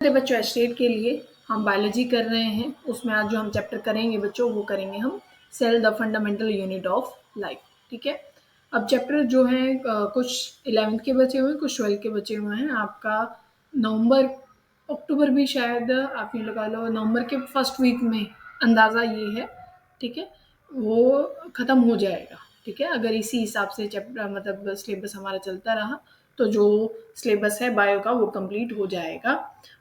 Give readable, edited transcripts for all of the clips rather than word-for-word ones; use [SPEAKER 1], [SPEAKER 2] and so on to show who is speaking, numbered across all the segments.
[SPEAKER 1] बच्चों एस्टेट के लिए हम बायोलॉजी कर रहे हैं। उसमें आज जो हम चैप्टर करेंगे बच्चों वो करेंगे हम cell the fundamental unit of life. ठीक है, अब चैप्टर जो है कुछ 11th के बचे हुए हैं, कुछ 12th के बचे हुए हैं। आपका नवंबर अक्टूबर भी शायद आप ये लगा लो नवंबर के फर्स्ट वीक में अंदाज़ा ये है, ठीक है, वो ख़त्म हो जाएगा। ठीक है, अगर इसी हिसाब से चैप्टर मतलब सिलेबस हमारा चलता रहा तो जो सिलेबस है बायो का वो कंप्लीट हो जाएगा।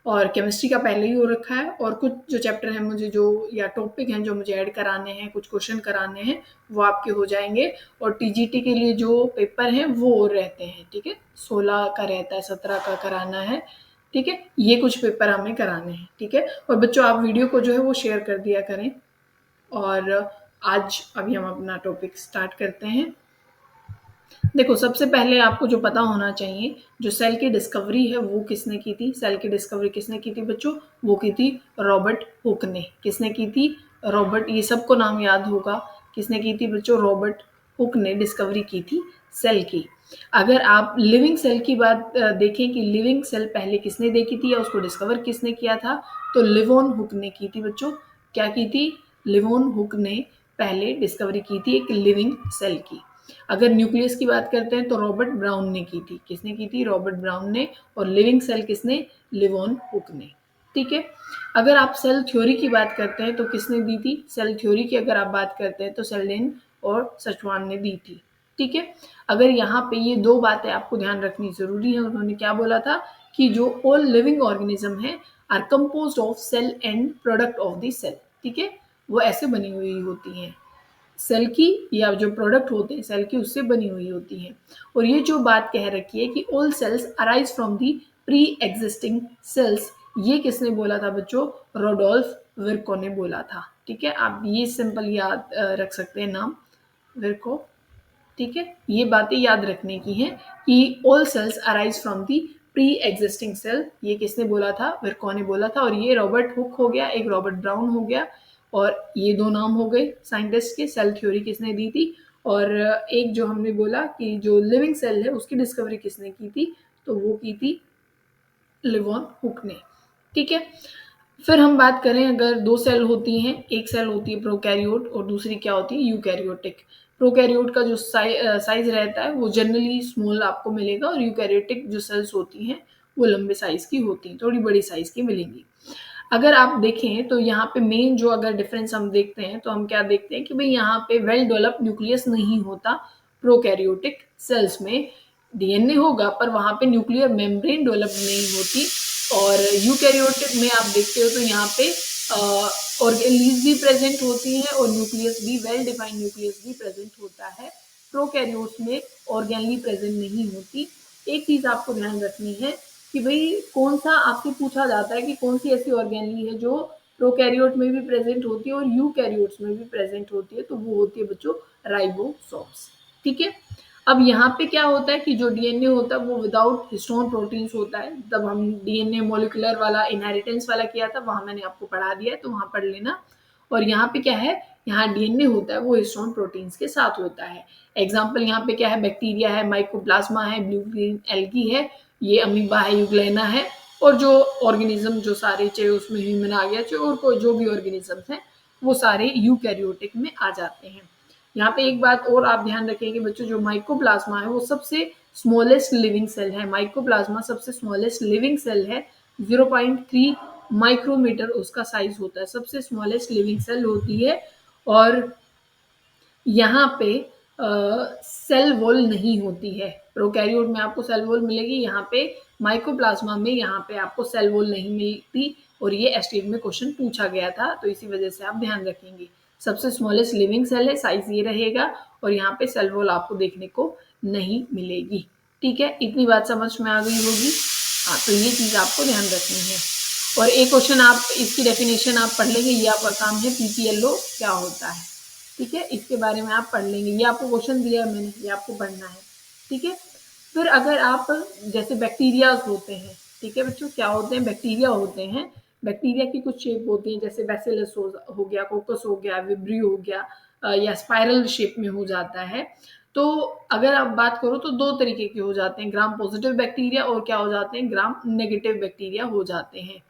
[SPEAKER 1] और केमिस्ट्री का पहले ही हो रखा है, और कुछ जो चैप्टर हैं मुझे जो या टॉपिक हैं जो मुझे ऐड कराने हैं, कुछ क्वेश्चन कराने हैं, वो आपके हो जाएंगे। और टीजीटी के लिए जो पेपर हैं वो और रहते हैं। ठीक है, 16 का रहता है, 17 का कराना है। ठीक है, ये कुछ पेपर हमें कराने हैं। ठीक है, और बच्चों आप वीडियो को जो है वो शेयर कर दिया करें। और आज अभी हम अपना टॉपिक स्टार्ट करते हैं। देखो, सबसे पहले आपको जो पता होना चाहिए, जो सेल की डिस्कवरी है वो किसने की थी। सेल की डिस्कवरी किसने की थी बच्चों? वो की थी रॉबर्ट हुक ने। किसने की थी? रॉबर्ट, ये सबको नाम याद होगा। किसने की थी बच्चों? रॉबर्ट हुक ने डिस्कवरी की थी सेल की। अगर आप लिविंग सेल की बात देखें कि लिविंग सेल पहले किसने देखी थी या उसको डिस्कवर किसने किया था, तो लिवोन हुक ने की थी बच्चों। क्या की थी? लिवोन हुक ने पहले डिस्कवरी की थी एक लिविंग सेल की। अगर न्यूक्लियस की बात करते हैं तो रॉबर्ट ब्राउन ने की थी। किसने की थी? रॉबर्ट ब्राउन ने। और लिविंग सेल किसने? लिवोन हुक ने। ठीक है, अगर आप सेल थ्योरी की बात करते हैं तो किसने दी थी? सेल थ्योरी की अगर आप बात करते हैं तो सेल्डेन और सचवान ने दी थी। ठीक है, अगर यहाँ पे ये दो बातें आपको ध्यान रखनी जरूरी है। उन्होंने क्या बोला था कि जो ऑल लिविंग ऑर्गेनिज्म है are composed of cell and product of the cell. ठीक है, वो ऐसे बनी हुई होती हैं, सेल की या जो प्रोडक्ट होते हैं सेल की उससे बनी हुई होती हैं। और ये जो बात कह रखी है कि all cells arise from the pre existing cells, ये किसने बोला था बच्चों? रोडोल्फ विर्को ने बोला था। ठीक है, आप ये सिंपल याद रख सकते हैं नाम, विर्को। ठीक है, ये बातें याद रखने की हैं कि all cells arise from the pre existing cell, ये किसने बोला था? विर्को ने बोला था। और ये रॉबर्ट हुक हो गया, एक रॉबर्ट ब्राउन हो गया, और ये दो नाम हो गए साइंटिस्ट के। सेल थ्योरी किसने दी थी? और एक जो हमने बोला कि जो लिविंग सेल है उसकी डिस्कवरी किसने की थी, तो वो की थी लिवोन हुक ने। ठीक है, फिर हम बात करें, अगर दो सेल होती हैं, एक सेल होती है प्रोकैरियोट और दूसरी क्या होती है? यूकैरियोटिक। प्रोकैरियोट का जो साइज रहता है वो जनरली स्मॉल आपको मिलेगा, और यूकैरियोटिक जो सेल्स होती हैं वो लंबे साइज की होती हैं, थोड़ी बड़ी साइज की मिलेंगी। अगर आप देखें तो यहाँ पे मेन जो अगर डिफरेंस हम देखते हैं तो हम क्या देखते हैं कि भाई यहाँ पे वेल डेवलप्ड न्यूक्लियस नहीं होता प्रोकैरियोटिक सेल्स में। डीएनए होगा पर वहाँ पे न्यूक्लियर मेम्ब्रेन डेवलप नहीं होती। और यूकैरियोटिक में आप देखते हो तो यहाँ पे ऑर्गेनेल्स भी प्रेजेंट होती हैं और न्यूक्लियस भी, वेल डिफाइंड न्यूक्लियस भी प्रेजेंट होता है। प्रोकैरियोट्स में ऑर्गेनली प्रेजेंट नहीं होती। एक चीज आपको ध्यान रखनी है कि भाई कौन सा, आपसे पूछा जाता है कि कौन सी ऐसी ऑर्गेनली है जो प्रोकैरियोट में भी प्रेजेंट होती है और यूकैरियोट्स में भी प्रेजेंट होती है, तो वो होती है बच्चों राइबोसोम्स। ठीक है, अब यहाँ पे क्या होता है कि जो डीएनए होता है वो विदाउट हिस्टोन प्रोटीन्स होता है। तब हम डीएनए मॉलिक्यूलर वाला इनहेरिटेंस वाला किया था, वहां मैंने आपको पढ़ा दिया है तो वहां पढ़ लेना। और यहाँ पे क्या है, यहाँ डीएनए होता है वो हिस्टोन प्रोटीन्स के साथ होता है। एग्जाम्पल यहाँ पे क्या है? बैक्टीरिया है, माइकोप्लाज्मा है, ब्लू ग्रीन एल्गी है, ये अमीबा है, यूग्लेना है। और जो ऑर्गेनिज्म जो सारे, चाहे उसमें ह्यूमन आ गया, चाहे और कोई जो भी ऑर्गेनिजम्स हैं, वो सारे यूकैरियोटिक में आ जाते हैं। यहाँ पे एक बात और आप ध्यान रखेंगे बच्चों, जो माइकोप्लाज्मा है वो सबसे स्मॉलेस्ट लिविंग सेल है। माइकोप्लाज्मा सबसे स्मॉलेस्ट लिविंग सेल है। 0.3 माइक्रोमीटर उसका साइज होता है, सबसे स्मॉलेस्ट लिविंग सेल होती है। और यहाँ पे सेल वॉल नहीं होती है। प्रोकैरियोट में आपको सेल वॉल मिलेगी, यहाँ पे माइकोप्लाज्मा में यहाँ पे आपको सेल वॉल नहीं मिलती। और ये एस्टेट में क्वेश्चन पूछा गया था, तो इसी वजह से आप ध्यान रखेंगे। सबसे स्मॉलेस्ट लिविंग सेल है, साइज ये रहेगा, और यहाँ पे सेल वॉल आपको देखने को नहीं मिलेगी। ठीक है, इतनी बात समझ में आ गई होगी। हाँ, तो ये चीज आपको ध्यान रखनी है। और एक क्वेश्चन आप इसकी डेफिनेशन आप पढ़ लेंगे, ये आपका काम है। पीपीएलओ क्या होता है? ठीक है, इसके बारे में आप पढ़ लेंगे, ये आपको क्वेश्चन दिया है मैंने, ये आपको पढ़ना है। ठीक है, फिर अगर आप, जैसे बैक्टीरिया होते हैं, ठीक है बच्चों, क्या होते हैं? बैक्टीरिया होते हैं। बैक्टीरिया की कुछ शेप होती है, जैसे बैसिलस हो गया, कोकस हो गया, विब्रियो हो गया, या स्पाइरल शेप में हो जाता है। तो अगर आप बात करो तो 2 तरीके के हो जाते हैं, ग्राम पॉजिटिव बैक्टीरिया और क्या हो जाते हैं, ग्राम नेगेटिव बैक्टीरिया हो जाते हैं।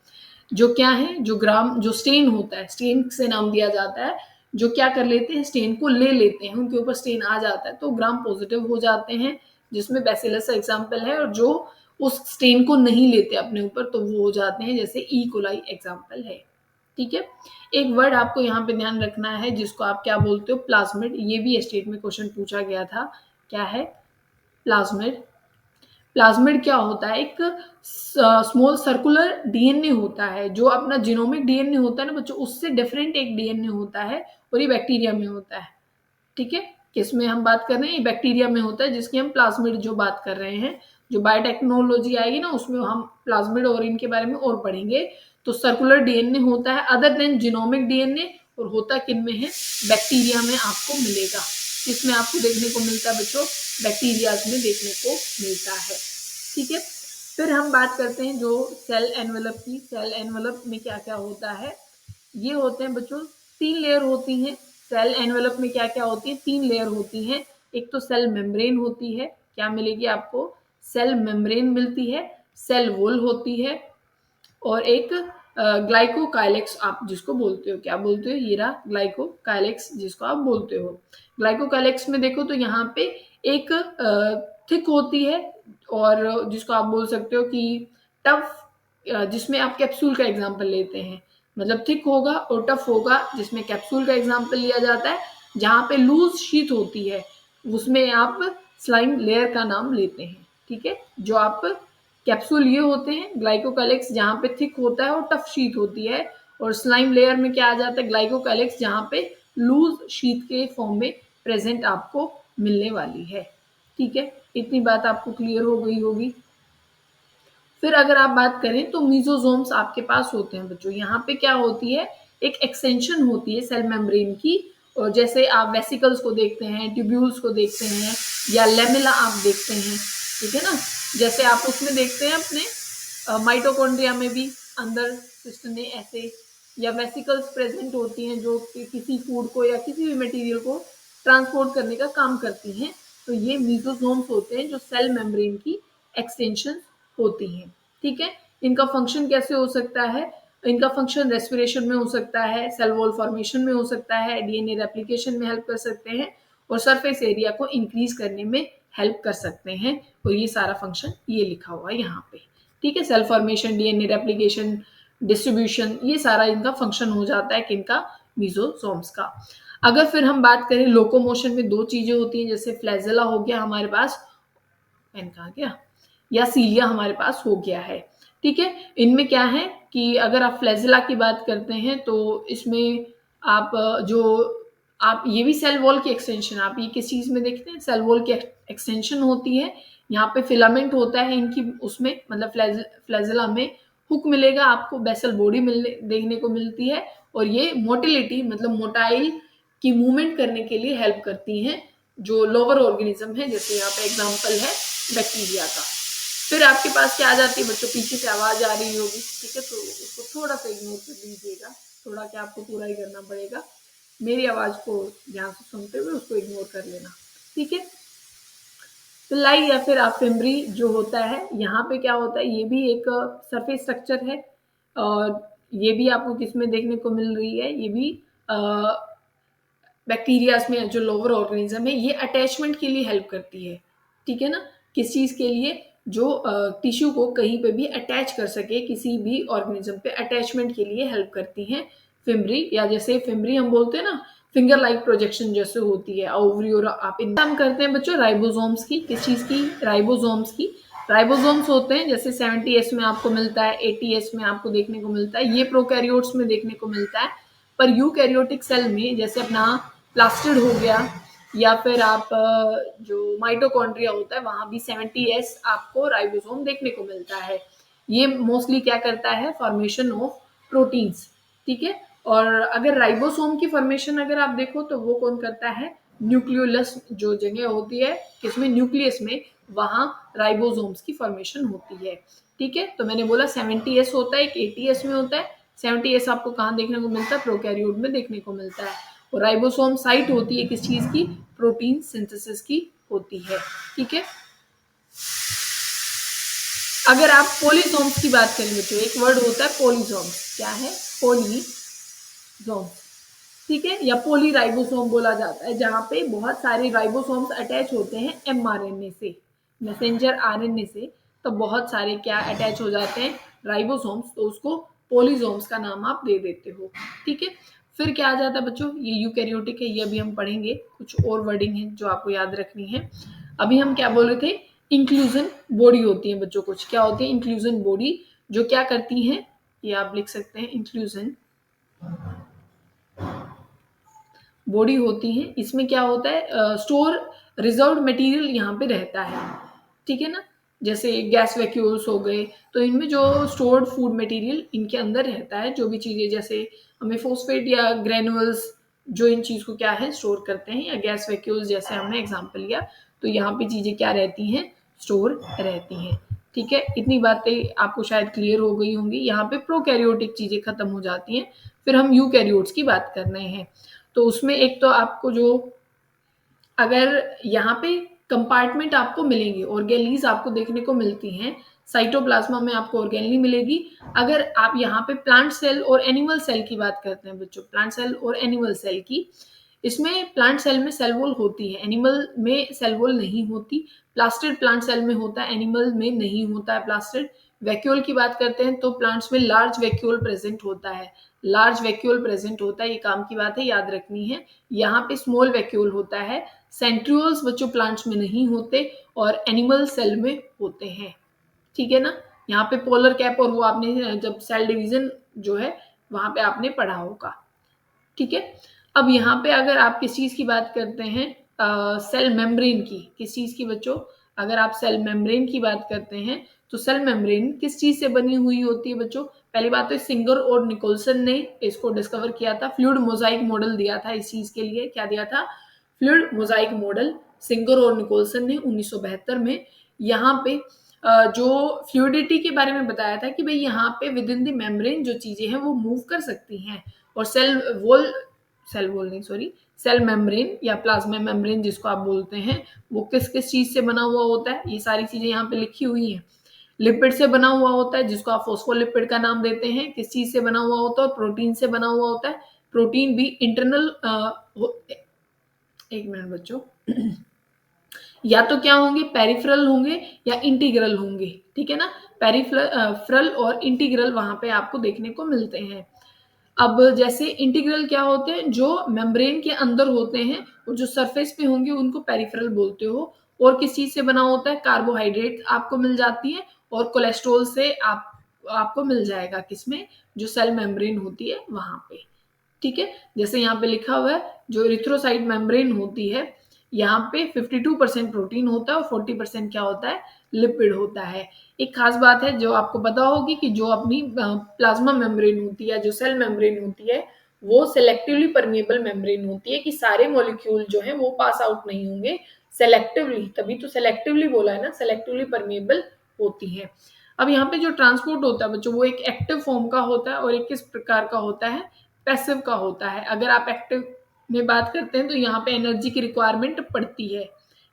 [SPEAKER 1] जो क्या है, जो स्टेन होता है, स्टेन से नाम दिया जाता है, जो क्या कर लेते हैं, स्टेन को ले लेते हैं, उनके ऊपर स्टेन आ जाता है तो ग्राम पॉजिटिव हो जाते हैं, जिसमें बैसिलस एग्जाम्पल है। और जो उस स्टेन को नहीं लेते अपने ऊपर तो वो हो जाते हैं, जैसे ई कोलाई एग्जाम्पल है। ठीक है, एक वर्ड आपको यहाँ पे ध्यान रखना है जिसको आप क्या बोलते हो, प्लाज्मिड। ये भी स्टेट में क्वेश्चन पूछा गया था, क्या है, प्लाज्मिड। प्लाज्मिड क्या होता है, एक स्मॉल सर्कुलर डीएनए होता है, जो अपना जीनोमिक डीएनए होता है ना बच्चों, उससे डिफरेंट एक डीएनए होता है, और ये बैक्टीरिया में होता है। ठीक है, किसमें हम बात कर रहे हैं, ये बैक्टीरिया में होता है, जिसकी हम प्लाज्मिड जो बात कर रहे हैं। जो बायोटेक्नोलॉजी आएगी ना उसमें हम प्लाज्मिड और इनके बारे में और पढ़ेंगे। तो सर्कुलर डीएनए होता है अदर देन जीनोमिक डीएनए, और होता किन में है, बैक्टीरिया में आपको मिलेगा। इसमें आपको देखने को मिलता है बच्चों, बैक्टीरिया में देखने को मिलता है। ठीक है, फिर हम बात करते हैं जो सेल एनवेलप की। सेल एनवेलप में क्या क्या होता है, ये होते हैं बच्चों 3 लेयर होती हैं। सेल एनवेलप में क्या क्या होती है, 3 लेयर होती हैं। एक तो सेल मेम्ब्रेन होती है, क्या मिलेगी आपको, सेल मेम्ब्रेन मिलती है, सेल वॉल होती है, और एक ग्लाइकोकाइलेक्स आप जिसको बोलते हो, क्या बोलते हो, ये रहा ग्लाइकोकाइलेक्स जिसको आप बोलते हो। ग्लाइकोकाइलेक्स में देखो तो यहाँ पे एक थिक होती है, और जिसको आप बोल सकते हो कि टफ, जिसमें आप कैप्सूल का एग्जांपल लेते हैं, मतलब थिक होगा और टफ होगा, जिसमें कैप्सूल का एग्जांपल लिया जाता है। जहाँ पे लूज शीट होती है उसमें आप स्लाइम लेयर का नाम लेते हैं। ठीक है, जो आप कैप्सूल ये होते हैं ग्लाइकोकाइलेक्स, जहाँ पे थिक होता है और टफ शीट होती है, और स्लाइम लेयर में क्या आ जाता है, ग्लाइकोकाइलेक्स, जहाँ पे लूज शीट के फॉर्म में प्रेजेंट आपको मिलने वाली है। ठीक है, इतनी बात आपको क्लियर हो गई होगी। फिर अगर आप बात करें तो मीजोजोम्स आपके पास होते हैं बच्चों। यहाँ पे क्या होती है, एक एक्सटेंशन होती है सेल मेम्ब्रेन की, और जैसे आप वेसिकल्स को देखते हैं, ट्यूब्यूल्स को देखते हैं, या लेमिला आप देखते हैं। ठीक है ना, जैसे आप उसमें देखते हैं अपने माइटोकॉन्ड्रिया में भी अंदर सिस्टम में ऐसे, या वेसिकल्स प्रेजेंट होती हैं जो कि किसी फूड को या किसी भी मटेरियल को ट्रांसपोर्ट करने का काम करती हैं। तो ये मीजोजोम्स होते हैं जो सेल मेम्ब्रेन की एक्सटेंशन होती हैं। ठीक है, इनका फंक्शन कैसे हो सकता है, इनका फंक्शन रेस्पिरेशन में हो सकता है, सेल वॉल फॉर्मेशन में हो सकता है, डीएनए रेप्लिकेशन में हेल्प कर सकते हैं, और सरफेस एरिया को इंक्रीज करने में हेल्प कर सकते हैं। और ये सारा फंक्शन ये लिखा हुआ है यहाँ पे। ठीक है, cell formation, DNA replication, distribution, ये सारा इनका फंक्शन हो जाता है किनका, मीजोसोम्स का। अगर फिर हम बात करें लोकोमोशन में 2 चीजें होती हैं, जैसे फ्लैजेला हो गया हमारे पास, पेन कहा गया, या सीलिया हमारे पास हो गया है। ठीक है, इनमें क्या है कि अगर आप फ्लैजेला की बात करते हैं तो इसमें आप जो आप ये भी सेल वॉल की एक्सटेंशन, आप ये किस चीज में देखते हैं, सेल वॉल की एक्सटेंशन होती है। यहाँ पे फिलामेंट होता है इनकी, उसमें मतलब फ्लैजेला में हुक मिलेगा आपको, बेसल बॉडी मिलने देखने को मिलती है, और ये मोटिलिटी मतलब मोटाइल की मूवमेंट करने के लिए हेल्प करती हैं, जो लोअर ऑर्गेनिज्म है, जैसे यहाँ पे एग्जांपल है बैक्टीरिया का। फिर आपके पास क्या आ जाती है बच्चों, पीछे से आवाज आ रही होगी। ठीक है, तो उसको थोड़ा सा इग्नोर कर दीजिएगा, थोड़ा क्या आपको पूरा ही करना पड़ेगा, मेरी आवाज को ध्यान से सुनते हुए उसको इग्नोर कर लेना। ठीक है, पिलाई या फिर फिम्बरी जो होता है, यहाँ पे क्या होता है, ये भी एक सरफेस स्ट्रक्चर है, और ये भी आपको किसमें देखने को मिल रही है, ये भी बैक्टीरियाज में, जो लोअर ऑर्गेनिज्म है, ये अटैचमेंट के लिए हेल्प करती है। ठीक है ना, किस चीज के लिए, जो टिश्यू को कहीं पे भी अटैच कर सके, किसी भी ऑर्गेनिज्म पे अटैचमेंट के लिए हेल्प करती हैं फिम्बरी, या जैसे फिम्बरी हम बोलते हैं ना, फिंगर लाइक प्रोजेक्शन जैसे होती है ओवरी, और आप इन काम करते हैं बच्चों राइबोसोम्स की, किस चीज की, राइबोसोम्स की। राइबोसोम्स होते हैं जैसे 70S में आपको मिलता है, 80S में आपको देखने को मिलता है, ये प्रोकैरियोट्स में देखने को मिलता है। पर यूकैरियोटिक सेल में जैसे अपना प्लास्टिड हो गया, या फिर आप जो माइटोकॉन्ड्रिया होता है वहां भी 70S आपको राइबोसोम देखने को मिलता है। ये मोस्टली क्या करता है, फॉर्मेशन ऑफ प्रोटीन्स। ठीक है, और अगर राइबोसोम की फॉर्मेशन अगर आप देखो तो वो कौन करता है, न्यूक्लियोलस जो जगह होती है किसमें, न्यूक्लियस में, वहां राइबोसोम्स की फॉर्मेशन होती है। ठीक है, तो मैंने बोला 70S होता है, एक 80S में होता है। 70S आपको कहाँ देखने को मिलता है, प्रोकैरियोट में देखने को मिलता है। और राइबोसोम साइट होती है किस चीज की, प्रोटीन सिंथेसिस की होती है। ठीक है, अगर आप पोलिसोम्स की बात करें बच्चों, एक वर्ड होता है पोलिसोम्स, क्या है? पोलिसोम, ठीक है, या पोलीराइबोसोम बोला जाता है, जहाँ पे बहुत सारे राइबोसोम्स अटैच होते हैं एमआरएनए से, मैसेंजर आरएनए से, तो बहुत सारे क्या अटैच हो जाते हैं? राइबोसोम्स, तो उसको पोलिसोम्स का नाम आप दे देते हो। ठीक है, फिर क्या आ जाता है बच्चों? ये यूकैरियोटिक है, ये अभी हम पढ़ेंगे, कुछ और वर्डिंग है जो आपको याद रखनी है। अभी हम क्या बोल रहे थे? इंक्लूजन बॉडी होती है बच्चों, कुछ क्या होती है? इंक्लूजन बॉडी, जो क्या करती हैं, ये आप लिख सकते हैं, इंक्लूजन बॉडी होती है। इसमें क्या होता है? स्टोर रिजर्व्ड मटेरियल यहाँ पे रहता है। ठीक है ना, जैसे गैस वैक्यूल्स हो गए, तो इनमें जो स्टोर्ड फूड मटेरियल इनके अंदर रहता है, जो भी चीजें जैसे हमें फोस्फेट या ग्रेनुअल्स, जो इन चीज को क्या है? स्टोर करते हैं, या गैस वैक्यूल्स जैसे हमने एग्जाम्पल लिया, तो यहाँ पे चीजें क्या रहती हैं? स्टोर रहती हैं। ठीक है, इतनी बातें आपको शायद क्लियर हो गई होंगी। यहाँ पे प्रोकैरियोटिक चीजें खत्म हो जाती हैं, फिर हम यूकैरियोट्स की बात कर रहे हैं। तो उसमें एक तो आपको जो, अगर यहाँ पे कंपार्टमेंट आपको मिलेंगे, ऑर्गेनीज आपको देखने को मिलती हैं, साइटोप्लाज्मा में आपको ऑर्गेनली मिलेगी। अगर आप यहाँ पे प्लांट सेल और एनिमल सेल की बात करते हैं बच्चों, प्लांट सेल और एनिमल सेल की, इसमें प्लांट सेल में सेल वॉल होती है, एनिमल में सेल वॉल नहीं होती। प्लास्टिड प्लांट सेल में होता है, एनिमल में नहीं होता है प्लास्टिड। वैक्यूल की बात करते हैं तो प्लांट्स में लार्ज वैक्यूल प्रेजेंट होता है, लार्ज वैक्यूल प्रेजेंट होता है, ये काम की बात है, याद रखनी है। यहाँ पे स्मॉल वैक्यूल होता है। सेंट्रियोल्स बच्चों प्लांट्स में नहीं होते और एनिमल सेल में होते हैं। ठीक है ना, यहाँ पे पोलर कैप, और वो आपने जब सेल डिवीजन जो है वहां पे आपने पढ़ा होगा। ठीक है, अब यहाँ पे अगर आप किस चीज की बात करते हैं? सेल मेम्ब्रेन की, किस चीज की बच्चों? अगर आप सेल मेम्ब्रेन की बात करते हैं, तो सेल मेम्ब्रेन किस चीज से बनी हुई होती है बच्चों? पहली बात तो सिंगर और निकोलसन ने इसको डिस्कवर किया था, फ्लूइड मोजाइक मॉडल दिया था इस चीज के लिए। क्या दिया था? फ्लूइड मोजाइक मॉडल, सिंगर और निकोलसन ने 1972 में। यहाँ पे जो फ्लूइडिटी के बारे में बताया था कि भाई यहाँ पे विद इन द मेम्ब्रेन जो चीजें हैं वो मूव कर सकती हैं, और सेल वॉल नहीं, सॉरी, सेल मेम्ब्रेन या प्लाज्मा मेम्ब्रेन जिसको आप बोलते हैं, वो किस किस चीज से बना हुआ होता है, ये सारी चीजें यहाँ पे लिखी हुई हैं। लिपिड से बना हुआ होता है, जिसको आप फॉस्फोलिपिड का नाम देते हैं। किस चीज से बना हुआ होता है? और प्रोटीन से बना हुआ होता है। प्रोटीन भी इंटरनल, एक मिनट बच्चों, या तो क्या होंगे? पेरिफेरल होंगे या इंटीग्रल होंगे। ठीक है ना, पेरिफेरल और इंटीग्रल वहां पे आपको देखने को मिलते हैं। अब जैसे इंटीग्रल क्या होते हैं? जो मेम्ब्रेन के अंदर होते हैं, और जो सरफेस पे होंगे उनको पेरिफेरल बोलते हो। और किस चीज से बना होता है? कार्बोहाइड्रेट आपको मिल जाती है, और कोलेस्ट्रॉल से आपको मिल जाएगा, किसमें? जो सेल मेम्ब्रेन होती है वहां पे। ठीक है, जैसे यहाँ पे लिखा हुआ है, जो इरिथ्रोसाइट मेम्ब्रेन होती है, यहाँ पे 52% प्रोटीन होता है और 40% क्या होता है? लिपिड होता है। एक खास बात है जो आपको पता होगी, कि जो अपनी प्लाज्मा मेम्ब्रेन होती है, जो सेल मेम्ब्रेन होती है, वो सेलेक्टिवली परमिएबल मेम्ब्रेन होती है, कि सारे मॉलिक्यूल जो है वो पास आउट नहीं होंगे, सेलेक्टिवली, तभी तो सेलेक्टिवली बोला है ना, सेलेक्टिवली परमिएबल होती है। अब यहाँ पे जो ट्रांसपोर्ट होता है बच्चों, वो एक एक्टिव फॉर्म का होता है और एक किस प्रकार का होता है? पैसिव का होता है। अगर आप एक्टिव में बात करते हैं तो यहाँ पे एनर्जी की रिक्वायरमेंट पड़ती है।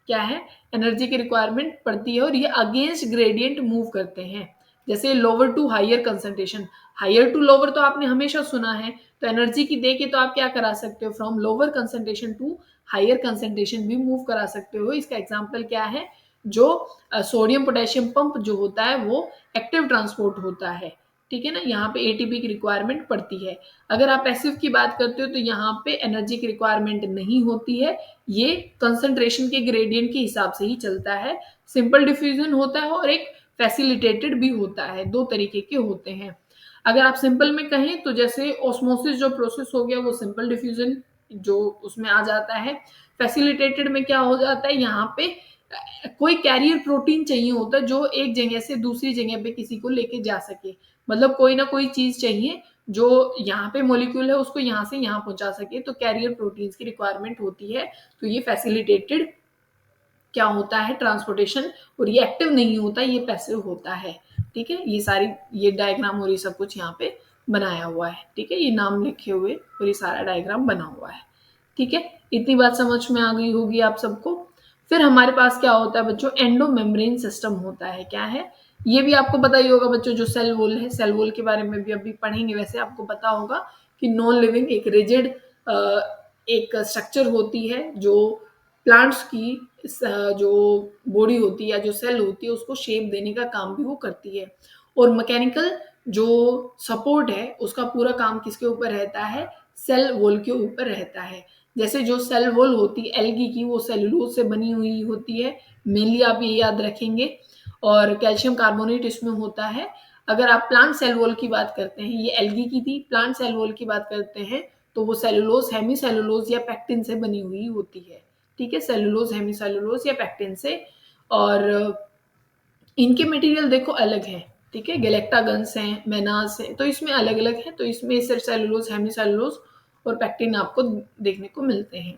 [SPEAKER 1] क्या है? एनर्जी की रिक्वायरमेंट पड़ती है, और ये अगेंस्ट ग्रेडियंट मूव करते हैं, जैसे lower to higher concentration. Higher to lower तो आपने हमेशा सुना है, तो एनर्जी की दे के तो आप क्या करा सकते हो? From lower concentration to higher concentration भी मूव करा सकते हो। इसका एग्जाम्पल क्या है? जो सोडियम पोटेशियम पंप जो होता है वो एक्टिव ट्रांसपोर्ट होता है। ठीक है ना, यहाँ पे एटीपी की रिक्वायरमेंट पड़ती है। अगर आप पैसिव की बात करते हो तो यहाँ पे एनर्जी की रिक्वायरमेंट नहीं होती है, ये कंसंट्रेशन के ग्रेडियंट के हिसाब से ही चलता है। सिंपल डिफ्यूजन होता है और एक फैसिलिटेटेड भी होता है, दो तरीके के होते हैं। अगर आप सिंपल में कहें तो जैसे ऑस्मोसिस जो प्रोसेस हो गया वो सिंपल डिफ्यूजन जो उसमें आ जाता है। फैसिलिटेटेड में क्या हो जाता है? यहाँ पे कोई कैरियर प्रोटीन चाहिए होता है जो एक जगह से दूसरी जगह पे किसी को लेके जा सके, मतलब कोई ना कोई चीज चाहिए जो यहाँ पे मॉलिक्यूल है उसको यहाँ से यहाँ पहुंचा सके, तो कैरियर प्रोटीन्स की रिक्वायरमेंट होती है। तो ये फैसिलिटेटेड क्या होता है? ट्रांसपोर्टेशन। और ये एक्टिव नहीं होता, ये पैसिव होता है। ठीक है, ये सारी, ये डायग्राम और ये सब कुछ यहाँ पे बनाया हुआ है। ठीक है, ये नाम लिखे हुए और ये सारा डायग्राम बना हुआ है। ठीक है, इतनी बात समझ में आ गई होगी आप सबको। फिर हमारे पास क्या होता है बच्चों, एंडो मेम्ब्रेन सिस्टम होता है। क्या है ये भी आपको पता ही होगा बच्चों, जो सेल वॉल है, सेल वॉल के बारे में भी अभी पढ़ेंगे। वैसे आपको पता होगा कि नॉन लिविंग एक रिजिड एक स्ट्रक्चर होती है जो प्लांट्स की जो बॉडी होती है या जो सेल होती है उसको शेप देने का काम भी वो करती है। और मैकेनिकल जो सपोर्ट है उसका पूरा काम किसके ऊपर रहता है, सेल वॉल के ऊपर रहता है। जैसे जो सेल वॉल होती है एल्गी की, वो सेलुलोज से बनी हुई होती है मेनली, आप ये याद रखेंगे। और कैल्शियम कार्बोनेट इसमें होता है। अगर आप प्लांट सेल वॉल की बात करते हैं, ये एल्गी की थी, प्लांट सेल वॉल की बात करते हैं तो वो सेलुलोज, हेमी सेलुलोज या पैक्टिन से बनी हुई होती है। ठीक है, सेलुलोज, हेमी सेलुलोज या पैक्टिन से। और इनके मटेरियल देखो अलग है। ठीक है, गैलेक्टागन्स हैं, मेनास है, तो इसमें अलग अलग है। तो इसमें सिर्फ सेलुलोज, हेमी सेलुलोज और पैक्टिन आपको देखने को मिलते हैं।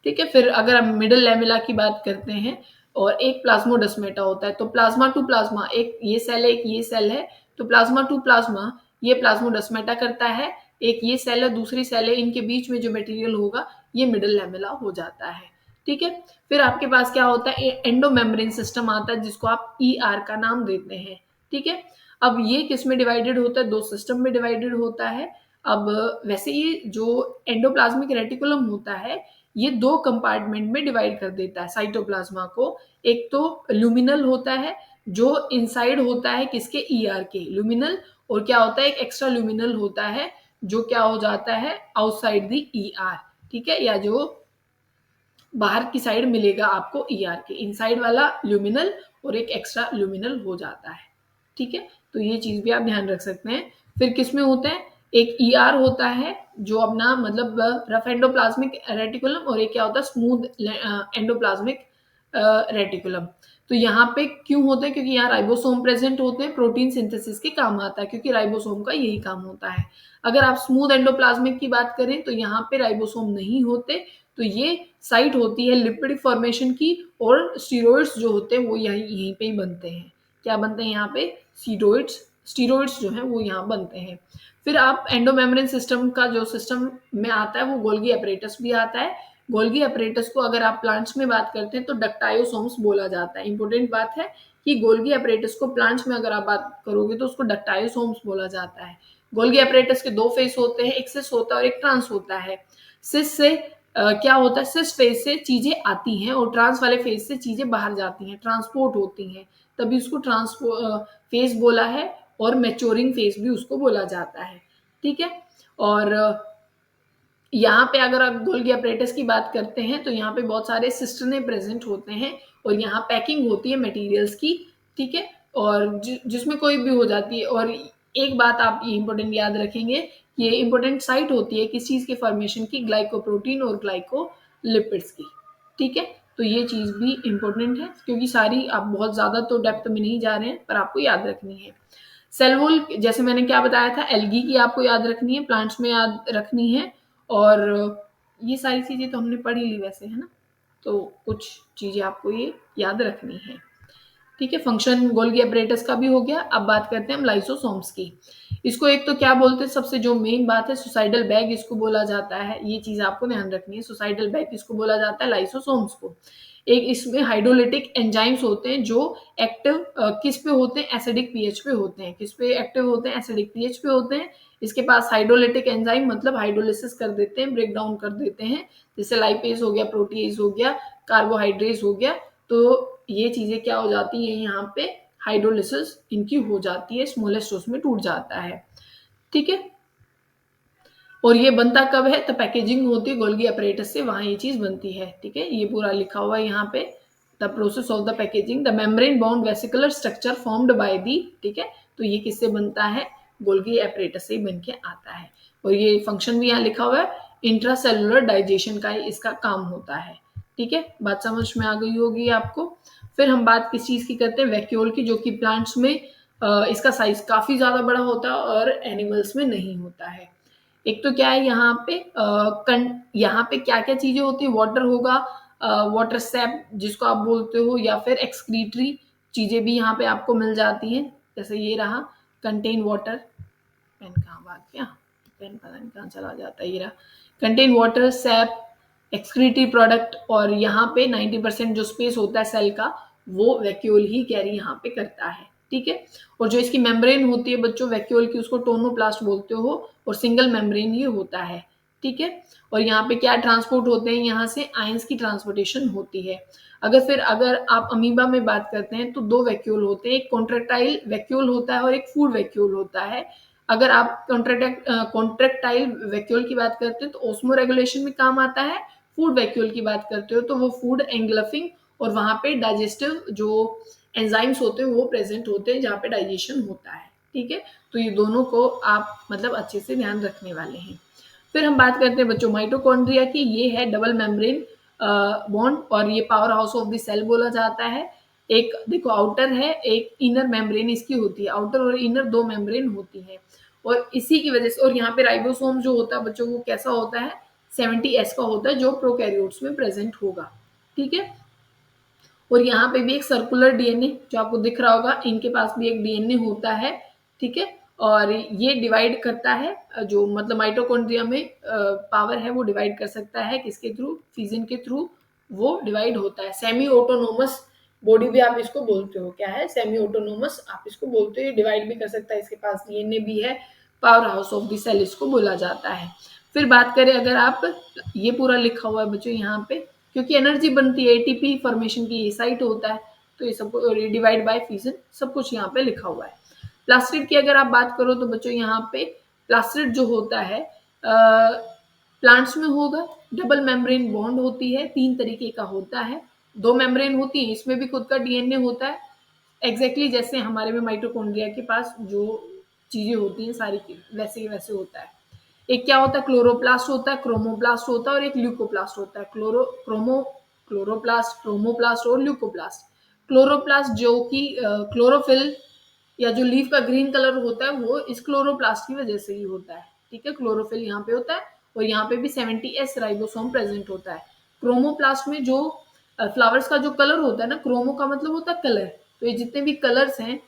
[SPEAKER 1] ठीक है, फिर अगर हम मिडल लैमेला की बात करते हैं और एक प्लाज्मोडेस्माटा होता है, तो प्लाज्मा टू प्लाज्मा, एक ये सेल है, एक ये सेल है, तो प्लाज्मा टू प्लाज्मा ये प्लाज्मोडेस्माटा करता है। एक ये सेल है, दूसरी सेल है, इनके बीच में जो मटेरियल होगा ये मिडल लैमेला हो जाता है। ठीक है, फिर आपके पास क्या होता है, एंडो मेम्ब्रेन सिस्टम आता है जिसको आप ईआर का नाम देते हैं। ठीक है, अब ये किस में डिवाइडेड होता है, दो सिस्टम में डिवाइडेड होता है। अब वैसे ये जो एंडोप्लाज्मिक रेटिकुलम होता है ये दो कंपार्टमेंट में डिवाइड कर देता है साइटोप्लाज्मा को। एक तो ल्यूमिनल होता है जो इनसाइड होता है किसके, ईआर के, ल्यूमिनल। और क्या होता है, एक एक्स्ट्रा ल्यूमिनल होता है जो क्या हो जाता है, आउटसाइड द ईआर। ठीक है, या जो बाहर की साइड मिलेगा आपको ईआर के, इनसाइड वाला ल्यूमिनल और एक एक्स्ट्रा ल्यूमिनल हो जाता है। ठीक है, तो ये चीज भी आप ध्यान रख सकते हैं। फिर किसमें होते हैं, एक ईआर होता है जो अपना मतलब रफ एंडोप्लाज्मिक रेटिकुलम, और एक क्या होता है, स्मूथ एंडोप्लाज्मिक रेटिकुलम। तो यहाँ पे क्यों होते हैं, क्योंकि यहाँ राइबोसोम प्रेजेंट होते हैं, प्रोटीन सिंथेसिस के काम आता है, क्योंकि राइबोसोम का यही काम होता है। अगर आप स्मूथ एंडोप्लाज्मिक की बात करें तो यहाँ पे राइबोसोम नहीं होते, तो ये साइट होती है लिपिड फॉर्मेशन की, और स्टीरॉइड्स जो होते हैं वो यहीं पे ही बनते हैं। क्या बनते हैं यहाँ पे, स्टीरॉइड्स, स्टीरॉइड्स जो है वो यहाँ बनते हैं। फिर आप एंडोमेम्ब्रेन सिस्टम का जो सिस्टम में आता है वो गोल्गी अपरेटस भी आता है। गोल्गी अपरेटस को अगर आप प्लांट्स में बात करते हैं तो डक्टायोसोम्स बोला जाता है। इंपॉर्टेंट बात है कि गोल्गी अपरेटस को प्लांट्स में अगर आप बात करोगे तो उसको डक्टायोसोम्स बोला जाता है। गोल्गी अपरेटस के दो फेस होते हैं, एक सिस होता है और एक ट्रांस होता है। सिस से क्या होता है, सिस फेज से चीजें आती हैं और ट्रांस वाले फेज से चीजें बाहर जाती हैं, ट्रांसपोर्ट होती हैं, तभी उसको ट्रांसपो फेज बोला है। और मैच्योरिंग फेज भी उसको बोला जाता है। ठीक है, और यहाँ पे अगर आप गोल्गी अपरेटस की बात करते हैं तो यहाँ पे बहुत सारे सिस्टर्ने प्रेजेंट होते हैं और यहाँ पैकिंग होती है मटेरियल्स की। ठीक है, और जिसमें कोई भी हो जाती है। और एक बात आप ये इंपॉर्टेंट याद रखेंगे, ये इंपॉर्टेंट साइट होती है किस चीज के फॉर्मेशन की, ग्लाइकोप्रोटीन और ग्लाइकोलिपिड्स की। ठीक है, तो ये चीज भी इंपॉर्टेंट है, क्योंकि सारी आप बहुत ज्यादा तो डेप्थ में नहीं जा रहे हैं पर आपको याद रखनी है। सेल वॉल जैसे मैंने क्या बताया था, एल्गी की आपको याद रखनी है, प्लांट्स में याद रखनी है। और ये सारी चीजें तो हमने पढ़ ही ली वैसे, है ना। तो कुछ चीजें आपको ये याद रखनी है। ठीक है, फंक्शन गोल्गी अपरेटस का भी हो गया। अब बात करते हैं हम लाइसोसोम्स की। इसको एक तो क्या बोलते हैं, सबसे जो मेन बात है सुसाइडल बैग इसको बोला जाता है। ये चीज आपको ध्यान रखनी है, सुसाइडल बैग इसको बोला जाता है, लाइसोसोम्स को। एक इसमें हाइड्रोलिटिक एंजाइम्स होते हैं जो एक्टिव किस पे होते हैं, एसिडिक पीएच पे होते हैं। किस पे एक्टिव होते हैं, एसिडिक पीएच पे होते हैं। इसके पास हाइड्रोलिटिक एंजाइम मतलब हाइड्रोलिसिस कर देते हैं, ब्रेक डाउन कर देते हैं, जैसे लाइपेज हो गया, प्रोटीज हो गया, कार्बोहाइड्रेट हो गया। तो ये चीजें क्या हो जाती है, यहाँ पे हाइड्रोलिसिस इनकी हो जाती है, स्मॉलेस्ट उसमें टूट जाता है। ठीक है, और ये बनता कब है, तो पैकेजिंग होती है गोल्गी अपरेटस से, वहां ये चीज बनती है। ठीक है, ये पूरा लिखा हुआ है यहाँ पे, the process of the packaging, the membrane bound vesicular structure formed by the. ठीक है, तो ये किससे बनता है, गोल्गी अपरेटस से ही बन के आता है। और ये फंक्शन भी यहाँ लिखा हुआ है, इंट्रासेलुलर डाइजेशन का इसका काम होता है। ठीक है, बात समझ में आ गई होगी आपको। फिर हम बात किस चीज की करते हैं, वैक्यूल की, जो कि प्लांट्स में इसका साइज काफी ज्यादा बड़ा होता है और एनिमल्स में नहीं होता है। एक तो क्या है यहाँ पे यहाँ पे क्या क्या चीजें होती है, वाटर होगा, वाटर सैप जिसको आप बोलते हो, या फिर एक्सक्रीटरी चीजें भी यहाँ पे आपको मिल जाती हैं। जैसे ये रहा कंटेन वाटर, पेन कहाँ भाग गया, पेन पता नहीं कहाँ चला जाता है, ये रहा contain water SAP, excretory product, और यहाँ पे 90% जो स्पेस होता है सेल का वो वैक्यूल ही कैरी यहाँ पे करता है, ठीक है। और जो इसकी मेम्ब्रेन होती है बच्चों वैक्यूल की, उसको टोनोप्लास्ट बोलते हो, और सिंगल मेम्ब्रेन ये होता है, ठीक है। और यहाँ पे क्या ट्रांसपोर्ट होते हैं, यहाँ से आयंस की ट्रांसपोर्टेशन होती है। अगर आप अमीबा में बात करते हैं तो दो वैक्यूल होते हैं, एक कॉन्ट्रेक्टाइल वैक्यूल होता है और एक फूड वैक्यूल होता है। अगर आप कॉन्ट्रेक्टाइल वैक्यूल की बात करते हैं तो ओस्मो रेगुलेशन में काम आता है, फूड वैक्यूल की बात करते हो तो वो फूड एंगल्फिंग, और वहां पे डाइजेस्टिव जो एंजाइम्स होते हैं वो प्रेजेंट होते हैं जहाँ पे डाइजेशन होता है, ठीक है। तो ये दोनों को आप मतलब अच्छे से ध्यान रखने वाले हैं। फिर हम बात करते हैं बच्चों माइटोकॉन्ड्रिया की। ये है डबल मेम्ब्रेन बॉन्ड, और ये powerhouse of the cell बोला जाता है। एक देखो आउटर है, एक इनर मेम्ब्रेन इसकी होती है, आउटर और इनर दो मेम्ब्रेन होती है। और इसी की वजह से, और यहाँ पे राइबोसोम जो होता है बच्चों वो कैसा होता है, 70S का होता है जो प्रोकैरियोट्स में प्रेजेंट होगा, ठीक है। और यहाँ पे भी एक सर्कुलर डीएनए जो आपको दिख रहा होगा, इनके पास भी एक डीएनए होता है, ठीक है। और ये डिवाइड करता है, जो मतलब माइटोकॉन्ड्रिया में पावर है वो डिवाइड कर सकता है किसके थ्रू, फिजन के थ्रू वो डिवाइड होता है। सेमी ऑटोनोमस बॉडी भी आप इसको बोलते हो, क्या है, सेमी ऑटोनोमस आप इसको बोलते हो। डिवाइड भी कर सकता है, इसके पास डीएनए भी है, powerhouse of the cell इसको बोला जाता है। फिर बात करें अगर आप, ये पूरा लिखा हुआ है बच्चों यहाँ पे, क्योंकि एनर्जी बनती है एटीपी फॉर्मेशन की, ये साइट होता है, तो ये सब डिवाइड बाय फिजन सब कुछ यहाँ पे लिखा हुआ है। प्लास्टिड की अगर आप बात करो तो बच्चों यहाँ पे प्लास्टिड जो होता है प्लांट्स में होगा, डबल मेम्ब्रेन बॉन्ड होती है, 3 तरीके का होता है, 2 मेम्ब्रेन होती है, इसमें भी खुद का डीएनए होता है, एग्जैक्टली जैसे हमारे में माइटोकॉन्ड्रिया के पास जो चीजें होती हैं सारी वैसे ही वैसे होता है। एक क्या होता है, क्लोरोप्लास्ट होता है, क्रोमोप्लास्ट होता है, और एक ल्यूकोप्लास्ट होता है। क्लोरोप्लास्ट, क्रोमोप्लास्ट और ल्यूकोप्लास्ट। क्लोरोप्लास्ट जो कि क्लोरोफिल या जो लीफ का ग्रीन कलर होता है वो इस क्लोरोप्लास्ट की वजह से ही होता है, ठीक है। क्लोरोफिल यहाँ पे होता है, और यहाँ पे भी 70S राइबोसोम प्रेजेंट होता है। क्रोमोप्लास्ट में जो फ्लावर्स का जो कलर होता है ना, क्रोमो का मतलब होता है कलर, तो ये जितने भी कलर्स हैं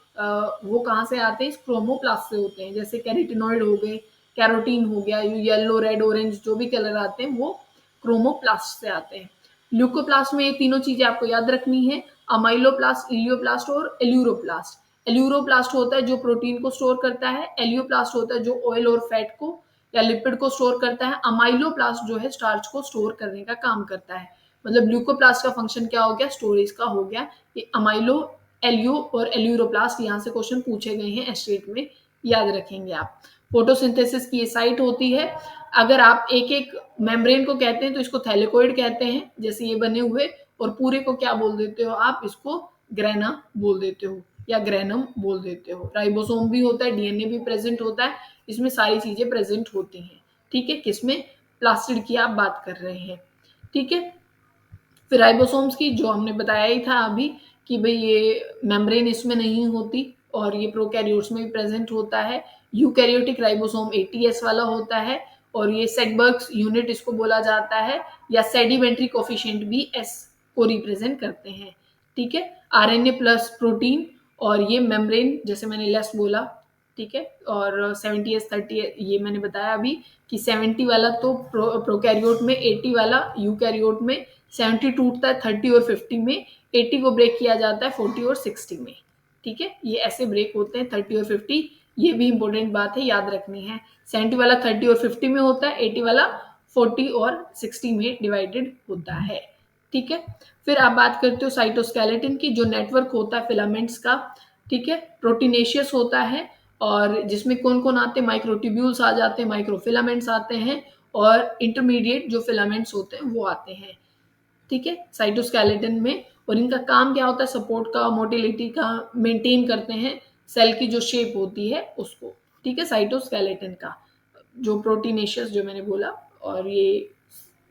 [SPEAKER 1] वो कहाँ से आते हैं, इस क्रोमोप्लास्ट से होते हैं। जैसे कैरोटिनॉइड हो गए, कैरोटीन हो गया, येलो रेड ऑरेंज जो भी कलर आते हैं वो क्रोमोप्लास्ट से आते हैं। ल्यूकोप्लास्ट में ये तीनों चीजें आपको याद रखनी है, अमाइलोप्लास्ट, इलियोप्लास्ट और एल्यूरोप्लास्ट। एल्यूरोप्लास्ट होता है जो प्रोटीन को स्टोर करता है, एलियोप्लास्ट होता है जो ऑयल और फैट को या लिपिड को स्टोर करता है, अमाइलोप्लास्ट जो है स्टार्च को स्टोर करने का काम करता है। मतलब ल्यूकोप्लास्ट का फंक्शन क्या हो गया, स्टोरेज का हो गया। ये अमाइलो, एलियो और एल्यूरोप्लास्ट यहाँ से क्वेश्चन पूछे गए हैं एस्टेट में, याद रखेंगे आप। फोटोसिंथेसिस की ये साइट होती है। अगर आप एक एक मेम्ब्रेन को कहते हैं तो इसको थैलेकोइड कहते हैं, जैसे ये बने हुए, और पूरे को क्या बोल देते हो आप, इसको ग्रेना बोल देते हो या ग्रेनम बोल देते हो। राइबोसोम भी होता है, डीएनए भी प्रेजेंट होता है, इसमें सारी चीजें प्रेजेंट होती हैं, ठीक है। किसमें, प्लास्टिड की आप बात कर रहे हैं, ठीक है। फिर राइबोसोम्स की जो हमने बताया ही था अभी कि भाई ये मेम्ब्रेन इसमें नहीं होती, और ये प्रोकैरियोट्स में भी प्रेजेंट होता है। यूकैरियोटिक राइबोसोम 80S वाला होता है, और ये सेडबर्ग्स यूनिट इसको बोला जाता है, या सेडिमेंट्री कोफिशिएंट भी एस को रिप्रेजेंट करते हैं, ठीक है। आरएनए प्लस प्रोटीन, और ये मेम्ब्रेन जैसे मैंने लेस बोला, ठीक है। और 70S 30 ये मैंने बताया अभी कि 70 वाला तो प्रोकैरियोट में, 80 वाला यूकैरियोट में, 70 टूटता है 30 और 50 में, 80 को ब्रेक किया जाता है 40 और 60 में, ठीक है। ये ऐसे ब्रेक होते हैं 30 और 50, ये भी इंपॉर्टेंट बात है, याद रखनी है। 70 वाला 30 और 50 में होता है, 80 वाला 40 और 60 में डिवाइडेड होता है, ठीक है। फिर आप बात करते हो साइटोस्केलेटन की, जो नेटवर्क होता है फिलामेंट्स का, ठीक है। प्रोटीनेशियस होता है, और जिसमें कौन कौन आते हैं, माइक्रोट्यूब्यूल्स आ जाते हैं, माइक्रोफिलामेंट्स आते हैं, और इंटरमीडिएट जो फिलामेंट्स होते हैं वो आते हैं, ठीक है, साइटोस्केलेटन में। और इनका काम क्या होता है, सपोर्ट का, मोटिलिटी का, मेंटेन करते हैं सेल की जो शेप होती है उसको, ठीक है। साइटोस्केलेटन का जो प्रोटीनेशियस जो मैंने बोला, और ये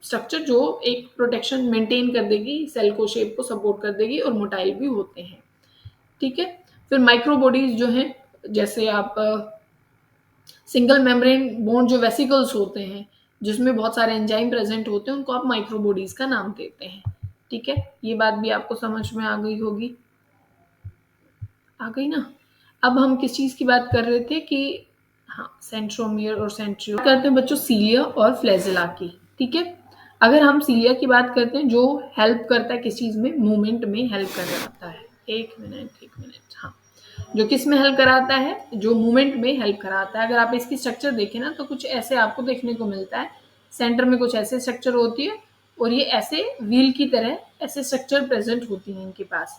[SPEAKER 1] स्ट्रक्चर जो एक प्रोटेक्शन मेंटेन कर देगी, सेल को, शेप को सपोर्ट कर देगी, और मोटाइल भी होते हैं, ठीक है। फिर माइक्रोबॉडीज जो हैं, जैसे आप सिंगल मेम्ब्रेन बॉन्ड जो वेसिकल्स होते हैं जिसमें बहुत सारे एंजाइम प्रेजेंट होते हैं, उनको आप माइक्रोबॉडीज का नाम देते हैं, ठीक है। ये बात भी आपको समझ में आ गई होगी, आ गई ना। अब हम किस चीज की बात कर रहे थे कि, हाँ, सेंट्रोमियर और सेंट्रियोल करते हैं बच्चों, सीलिया और फ्लैजेला की, ठीक है। अगर हम सीलिया की बात करते हैं, जो हेल्प करता है किस चीज़ में, मूवमेंट में हेल्प कराता है। एक मिनट, हाँ, जो किस में हेल्प कराता है, जो मूवमेंट में हेल्प कराता है। अगर आप इसकी स्ट्रक्चर देखें ना तो कुछ ऐसे आपको देखने को मिलता है, सेंटर में कुछ ऐसे स्ट्रक्चर होती है और ये ऐसे व्हील की तरह ऐसे स्ट्रक्चर प्रेजेंट होती है इनके पास।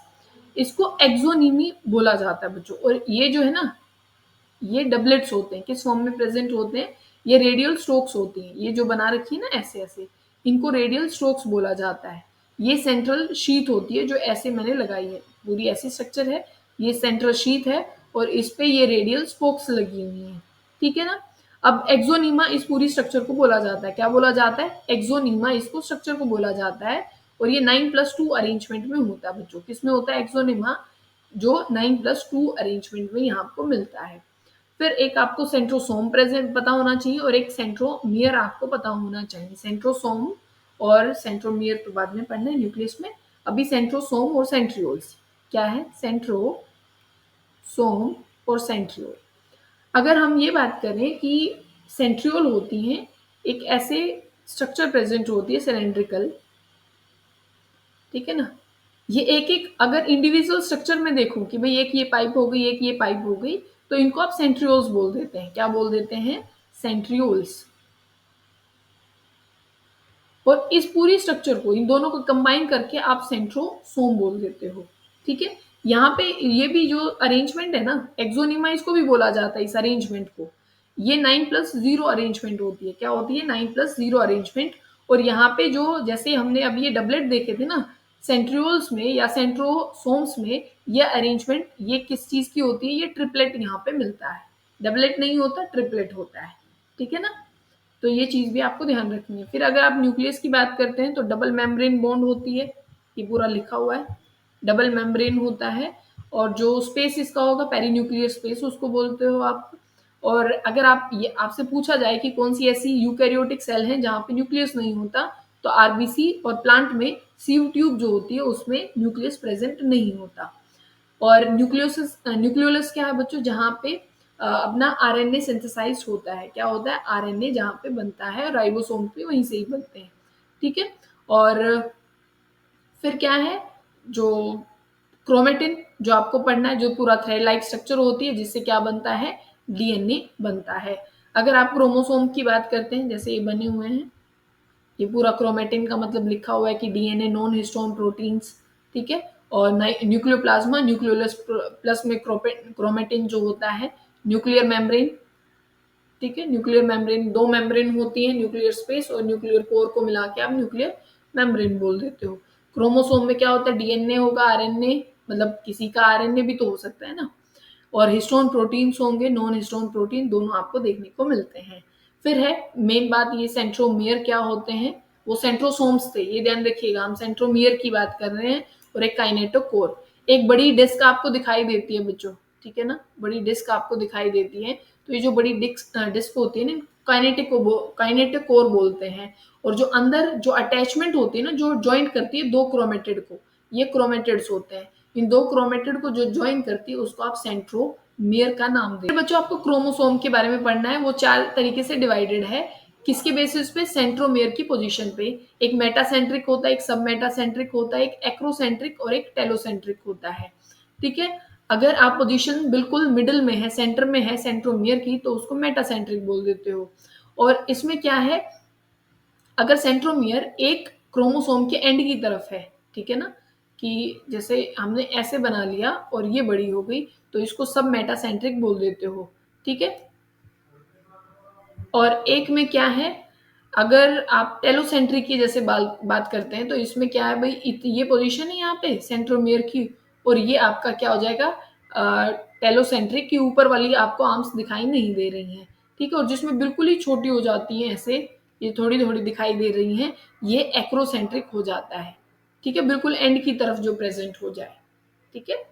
[SPEAKER 1] इसको एक्सोनीमी बोला जाता है बच्चों। और ये जो है ना, ये डबलेट्स होते हैं, किस फॉर्म में प्रेजेंट होते हैं, ये रेडियल स्ट्रोक्स होती हैं, ये जो बना रखी है ना ऐसे ऐसे, इनको रेडियल स्ट्रोक्स बोला जाता है। ये सेंट्रल शीथ होती है जो ऐसे मैंने लगाई है, पूरी ऐसी स्ट्रक्चर है, ये सेंट्रल शीथ है और इस पे ये रेडियल स्पोक्स लगी हुई हैं, ठीक है ना। अब एक्सोनीमा इस पूरी स्ट्रक्चर को बोला जाता है, क्या बोला जाता है, एक्सोनीमा इसको स्ट्रक्चर को बोला जाता है। और ये 9+2 अरेंजमेंट में होता है बच्चों, किसमें होता है एक्सोनीमा, जो 9+2 अरेंजमेंट में यहाँ आपको मिलता है। फिर एक आपको सेंट्रोसोम प्रेजेंट पता होना चाहिए और एक सेंट्रोमियर आपको पता होना चाहिए। सेंट्रोसोम और सेंट्रोमियर तो बाद में पढ़ना है न्यूक्लियस में। अभी सेंट्रोसोम और सेंट्रियोल्स क्या है, सेंट्रोसोम और सेंट्रियोल। अगर हम ये बात करें कि सेंट्रियोल होती हैं, एक ऐसे स्ट्रक्चर प्रेजेंट होती है सिलेंड्रिकल, ठीक है ना। ये एक एक अगर इंडिविजुअल स्ट्रक्चर में देखूं कि भाई एक ये पाइप हो गई, एक ये पाइप हो गई, तो इनको आप सेंट्रियोल्स बोल देते हैं। क्या बोल देते हैं, सेंट्रियोल्स। और इस पूरी स्ट्रक्चर को, इन दोनों को कंबाइन करके आप सेंट्रोसोम बोल देते हो, ठीक है। यहाँ पे ये भी जो अरेंजमेंट है ना, एक्सोनीमा इसको भी बोला जाता है इस अरेंजमेंट को। ये 9+0 अरेंजमेंट होती है, क्या होती है, 9+0 अरेंजमेंट। और यहाँ पे जो जैसे हमने अभी ये डबलेट देखे थे ना, सेंट्रियोल्स में या सेंट्रोसोम्स में ये अरेंजमेंट ये किस चीज की होती है, ये ट्रिपलेट यहाँ पे मिलता है। डबलेट नहीं होता, ट्रिपलेट होता है, ठीक है ना। तो ये चीज़ भी आपको ध्यान रखनी है। फिर अगर आप न्यूक्लियस की बात करते हैं तो डबल मेम्ब्रेन बॉन्ड होती है, ये पूरा लिखा हुआ है, डबल मेम्ब्रेन होता है। और जो स्पेस इसका होगा पेरीन्यूक्लियर स्पेस उसको बोलते हो आप। और अगर आप ये आपसे पूछा जाए कि कौन सी ऐसी यूकैरियोटिक सेल है जहाँ पे न्यूक्लियस नहीं होता, तो आरबीसी और प्लांट में सीव ट्यूब जो होती है उसमें न्यूक्लियस प्रेजेंट नहीं होता। और न्यूक्लियोलस क्या है बच्चों, जहाँ पे अपना आरएनए सिंथेसाइज होता है, क्या होता है, आरएनए जहाँ पे बनता है, राइबोसोम पे वहीं से ही बनते हैं, ठीक है। और फिर क्या है, जो क्रोमेटिन जो आपको पढ़ना है, जो पूरा थ्रेड लाइक स्ट्रक्चर होती है जिससे क्या बनता है, डीएनए बनता है। अगर आप क्रोमोसोम की बात करते हैं, जैसे ये बने हुए हैं, ये पूरा क्रोमेटिन का मतलब लिखा हुआ है कि डीएनए नॉन हिस्टोन प्रोटीन्स, ठीक है। और न्यूक्लियोप्लाज्मा, न्यूक्लियोलस प्लस में क्रोमेटिन जो होता है, न्यूक्लियर मेम्ब्रेन, ठीक है। न्यूक्लियर मेम्ब्रेन, दो मेम्ब्रेन होती है, न्यूक्लियर स्पेस और न्यूक्लियर कोर को मिला के आप न्यूक्लियर मेम्ब्रेन बोल देते हो। क्रोमोसोम में क्या होता है, डीएनए होगा, आरएनए, मतलब किसी का आरएनए भी तो हो सकता है ना। और हिस्टोन प्रोटीन्स होंगे, नॉन हिस्टोन प्रोटीन, दोनों आपको देखने को मिलते हैं। फिर है मेन बात, ये सेंट्रोमियर क्या होते हैं, वो सेंट्रोसोम्स थे, ये ध्यान रखिएगा, हम सेंट्रोमियर की बात कर रहे हैं। और एक काइनेटोकोर, एक बड़ी डिस्क आपको दिखाई देती है बच्चों, ठीक है ना, बड़ी डिस्क आपको दिखाई देती है। तो ये जो बड़ी डिस्क होती है ना, काइनेटिक कोर बोलते हैं। और जो अंदर जो अटैचमेंट होती है ना, जो ज्वाइंट करती है दो क्रोमेटिड को, ये क्रोमेटिड्स होते हैं। इन दो क्रोमेटिड को जो ज्वाइन करती है उसको आप सेंट्रोमियर का नाम दें। बच्चों आपको क्रोमोसोम के बारे में पढ़ना है, वो 4 तरीके से डिवाइडेड है। किसके बेसिस पे, सेंट्रोमियर की पोजीशन पे। एक मेटासेंट्रिक होता है, एक सब मेटासेंट्रिक होता है, एक एक्रोसेंट्रिक और एक टेलोसेंट्रिक होता है, ठीक है। अगर आप पोजीशन बिल्कुल मिडिल में है, सेंटर में है सेंट्रोमियर की, तो उसको मेटासेंट्रिक बोल देते हो। और इसमें क्या है, अगर सेंट्रोमियर एक क्रोमोसोम के एंड की तरफ है, ठीक है ना, कि जैसे हमने ऐसे बना लिया और ये बड़ी हो गई, तो इसको सब मेटासेंट्रिक बोल देते हो, ठीक है। और एक में क्या है, अगर आप टेलोसेंट्रिक की जैसे बात करते हैं, तो इसमें क्या है भाई, ये पोजीशन है यहाँ पे सेंट्रोमियर की, और ये आपका क्या हो जाएगा, टेलोसेंट्रिक की ऊपर वाली आपको आर्म्स दिखाई नहीं दे रही हैं, ठीक है। और जिसमें बिल्कुल ही छोटी हो जाती है ऐसे, ये थोड़ी थोड़ी दिखाई दे रही हैं, ये एक्रोसेंट्रिक हो जाता है, ठीक है, बिल्कुल एंड की तरफ जो प्रेजेंट हो जाए, ठीक है।